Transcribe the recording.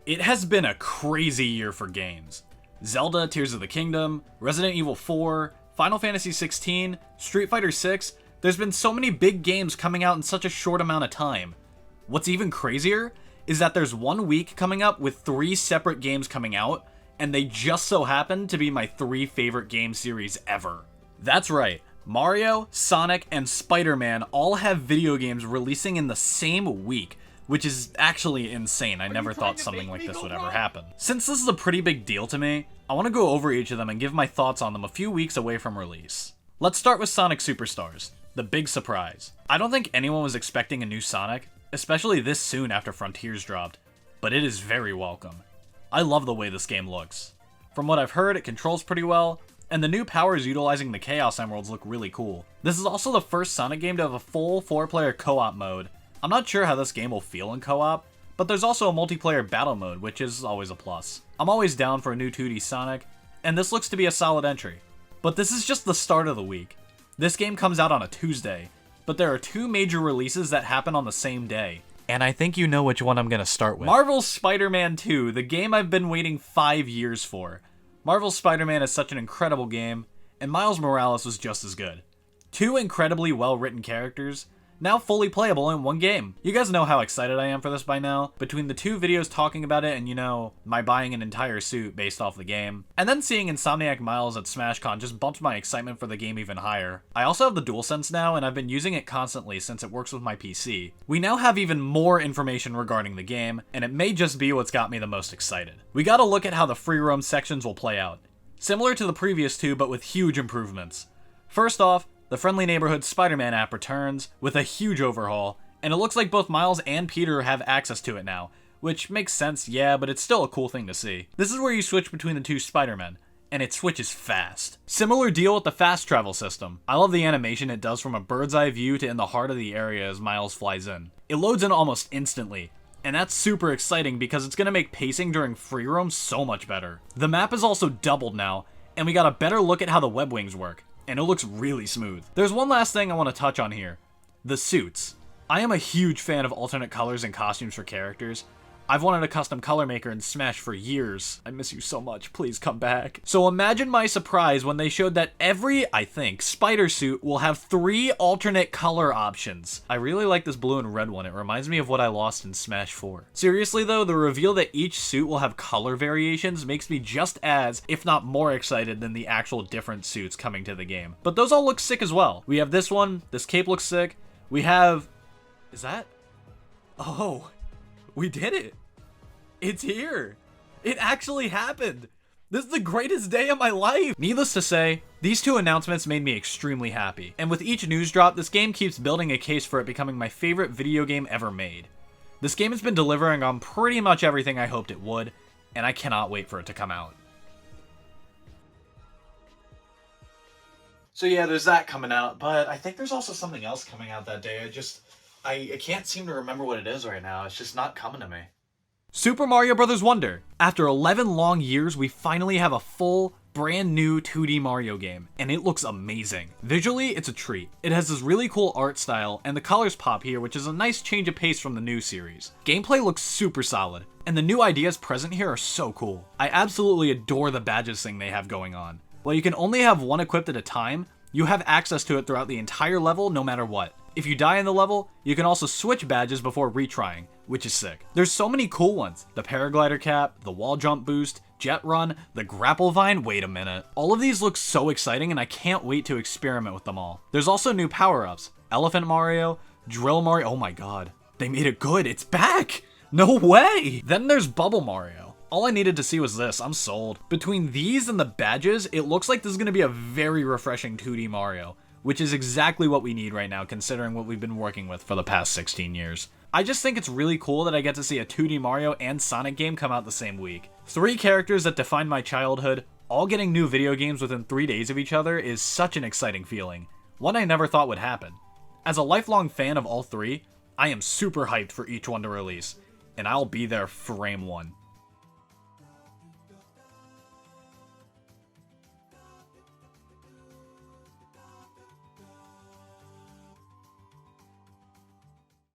It has been a crazy year for games. Zelda, Tears of the Kingdom, Resident Evil 4, Final Fantasy 16, Street Fighter 6, there's been so many big games coming out in such a short amount of time. What's even crazier is that there's 1 week coming up with 3 separate games coming out, and they just so happen to be my 3 favorite game series ever. That's right, Mario, Sonic, and Spider-Man all have video games releasing in the same week, which is actually insane. I never thought something like this would ever happen. Since this is a pretty big deal to me, I want to go over each of them and give my thoughts on them a few weeks away from release. Let's start with Sonic Superstars, the big surprise. I don't think anyone was expecting a new Sonic, especially this soon after Frontiers dropped, but it is very welcome. I love the way this game looks. From what I've heard, it controls pretty well, and the new powers utilizing the Chaos Emeralds look really cool. This is also the first Sonic game to have a full 4-player co-op mode. I'm not sure how this game will feel in co-op, but there's also a multiplayer battle mode, which is always a plus. I'm always down for a new 2D Sonic, and this looks to be a solid entry. But this is just the start of the week. This game comes out on a Tuesday, but there are 2 major releases that happen on the same day. And I think you know which one I'm gonna start with. Marvel's Spider-Man 2, the game I've been waiting 5 years for. Marvel's Spider-Man is such an incredible game, and Miles Morales was just as good. 2 incredibly well-written characters, now fully playable in 1 game. You guys know how excited I am for this by now. Between the 2 videos talking about it and, you know, my buying an entire suit based off the game, and then seeing Insomniac Miles at SmashCon just bumped my excitement for the game even higher. I also have the DualSense now, and I've been using it constantly since it works with my PC. We now have even more information regarding the game, and it may just be what's got me the most excited. We gotta look at how the free roam sections will play out. Similar to the previous 2, but with huge improvements. First off, the Friendly Neighborhood Spider-Man app returns with a huge overhaul, and it looks like both Miles and Peter have access to it now, which makes sense, yeah, but it's still a cool thing to see. This is where you switch between the 2 Spider-Men, and it switches fast. Similar deal with the fast travel system. I love the animation it does from a bird's eye view to in the heart of the area as Miles flies in. It loads in almost instantly, and that's super exciting because it's gonna make pacing during free roam so much better. The map is also doubled now, and we got a better look at how the web wings work, and it looks really smooth. There's one last thing I want to touch on here. The suits. I am a huge fan of alternate colors and costumes for characters. I've wanted a custom color maker in Smash for years. I miss you so much, please come back. So imagine my surprise when they showed that every, I think, spider suit will have 3 alternate color options. I really like this blue and red one, it reminds me of what I lost in Smash 4. Seriously though, the reveal that each suit will have color variations makes me just as, if not more excited than the actual different suits coming to the game. But those all look sick as well. We have this one, this cape looks sick. We have, is that? Oh. We did it! It's here! It actually happened! This is the greatest day of my life! Needless to say, these 2 announcements made me extremely happy, and with each news drop, this game keeps building a case for it becoming my favorite video game ever made. This game has been delivering on pretty much everything I hoped it would, and I cannot wait for it to come out. So yeah, there's that coming out, but I think there's also something else coming out that day. I can't seem to remember what it is right now. It's just not coming to me. Super Mario Bros. Wonder. After 11 long years, we finally have a full, brand new 2D Mario game, and it looks amazing. Visually, it's a treat. It has this really cool art style, and the colors pop here, which is a nice change of pace from the new series. Gameplay looks super solid, and the new ideas present here are so cool. I absolutely adore the badges thing they have going on. While you can only have one equipped at a time, you have access to it throughout the entire level no matter what. If you die in the level, you can also switch badges before retrying, which is sick. There's so many cool ones. The paraglider cap, the wall jump boost, jet run, the grapple vine, wait a minute. All of these look so exciting and I can't wait to experiment with them all. There's also new power-ups. Elephant Mario, Drill Mario, oh my god. They made it good, it's back! No way! Then there's Bubble Mario. All I needed to see was this, I'm sold. Between these and the badges, it looks like this is gonna be a very refreshing 2D Mario, which is exactly what we need right now considering what we've been working with for the past 16 years. I just think it's really cool that I get to see a 2D Mario and Sonic game come out the same week. 3 characters that defined my childhood, all getting new video games within 3 days of each other is such an exciting feeling. One I never thought would happen. As a lifelong fan of all 3, I am super hyped for each one to release, and I'll be there frame 1.